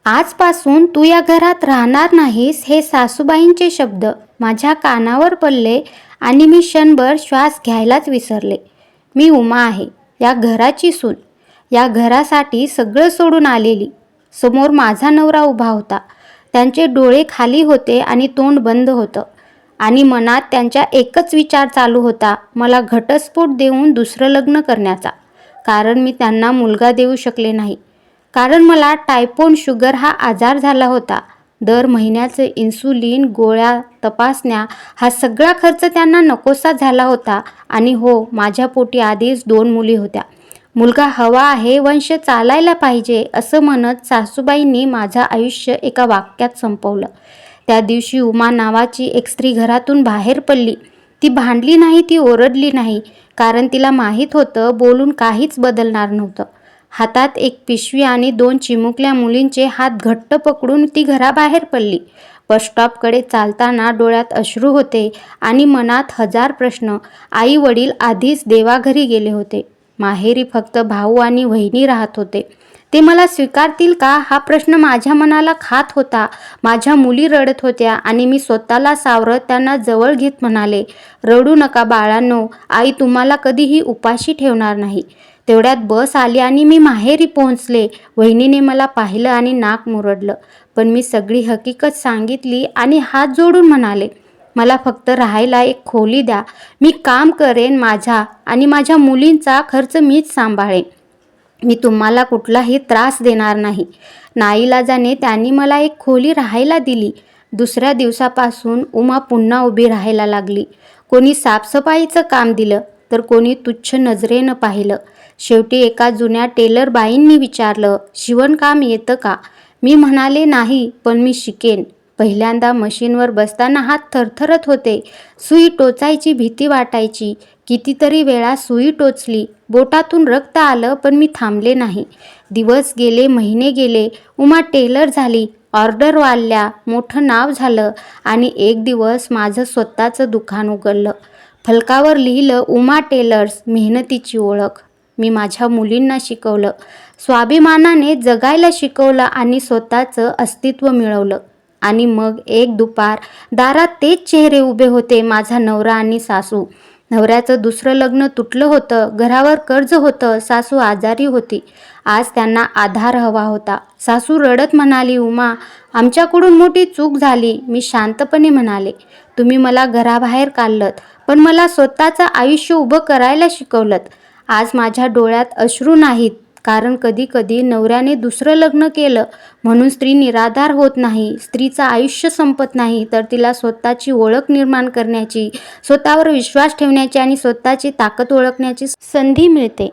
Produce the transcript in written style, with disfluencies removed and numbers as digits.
आजपासून तू या घरात राहणार नाहीस, हे सासूबाईंचे शब्द माझ्या कानावर पडले आणि मी क्षणभर श्वास घ्यायलाच विसरले. मी उमा आहे, या घराची सून, या घरासाठी सगळं सोडून आलेली. समोर माझा नवरा उभा होता. त्यांचे डोळे खाली होते आणि तोंड बंद होतं आणि मनात त्यांच्या एकच विचार चालू होता, मला घटस्फोट देऊन दुसरं लग्न करण्याचा. कारण मी त्यांना मुलगा देऊ शकले नाही. कारण मला टायफॉइड शुगर हा आजार झाला होता. दर महिन्याचं इन्सुलिन, गोळ्या, तपासण्या हा सगळा खर्च त्यांना नकोसा झाला होता. आणि हो, माझ्या पोटी आधीच 2 मुली होत्या. मुलगा हवा आहे, वंश चालायला पाहिजे असं म्हणत सासूबाईंनी माझं आयुष्य एका वाक्यात संपवलं. त्या दिवशी उमा नावाची एक स्त्री घरातून बाहेर पडली. ती भांडली नाही, ती ओरडली नाही, कारण तिला माहीत होतं बोलून काहीच बदलणार नव्हतं. हातात एक पिशवी आणि 2 चिमुकल्या मुलींचे हात घट्ट पकडून ती घराबाहेर पडली. बसस्टॉपकडे चालताना डोळ्यात अश्रू होते आणि मनात 1000 प्रश्न. आई वडील आधीच देवाघरी गेले होते. माहेरी फक्त भाऊ आणि वहिनी राहत होते. ते मला स्वीकारतील का हा प्रश्न माझ्या मनाला खात होता. माझ्या मुली रडत होत्या आणि मी स्वतःला सावरत त्यांना जवळ घेत म्हणाले, रडू नका बाळांनो, आई तुम्हाला कधीही उपाशी ठेवणार नाही. तेवढ्यात बस आली आणि मी माहेरी पोहोचले. वहिनीने मला पाहिलं आणि नाक मुरडलं. पण मी सगळी हकीकत सांगितली आणि हात जोडून म्हणाले, मला फक्त राहायला एक खोली द्या. मी काम करेन, माझा आणि माझ्या मुलींचा खर्च मीच सांभाळेन. मी तुम्हाला कुठलाही त्रास देणार नाही. नाईलाजाने त्यांनी मला एक खोली राहायला दिली. दुसऱ्या दिवसापासून उमा पुन्हा उभी राहायला लागली. कोणी साफसफाईचं काम दिलं तर कोणी तुच्छ नजरेनं पाहिलं. शेवटी एका जुन्या टेलर बाईंनी विचारलं, शिवणकाम येतं का? मी म्हणाले, नाही, पण मी शिकेन. पहिल्यांदा मशीनवर बसताना हात थरथरत होते. सुई टोचायची भीती वाटायची. कितीतरी वेळा सुई टोचली, बोटातून रक्त आलं, पण मी थांबले नाही. दिवस गेले, महिने गेले. उमा टेलर झाली, ऑर्डर वाढल्या, मोठं नाव झालं आणि एक दिवस माझं स्वतःचं दुकान उघडलं. फलकावर लिहिलं, उमा टेलर्स, मेहनतीची ओळख. मी माझ्या मुलींना शिकवलं, स्वाभिमानाने जगायला शिकवलं आणि स्वतःचं अस्तित्व मिळवलं. आणि मग एक दुपार दारात तेच चेहरे उभे होते, माझा नवरा आणि सासू. नवऱ्याचं दुसरं लग्न तुटलं होतं, घरावर कर्ज होतं, सासू आजारी होती. आज त्यांना आधार हवा होता. सासू रडत म्हणाली, उमा, आमच्याकडून मोठी चूक झाली. मी शांतपणे म्हणाले, तुम्ही मला घराबाहेर काढलत, पण मला स्वतःचं आयुष्य उभं करायला शिकवलत. आज माझ्या डोळ्यात अश्रू नाहीत, कारण कधी कधी नवऱ्याने दुसरं लग्न केलं म्हणून स्त्री निराधार होत नाही. स्त्रीचं आयुष्य संपत नाही, तर तिला स्वतःची ओळख निर्माण करण्याची, स्वतःवर विश्वास ठेवण्याची आणि स्वतःची ताकद ओळखण्याची संधी मिळते.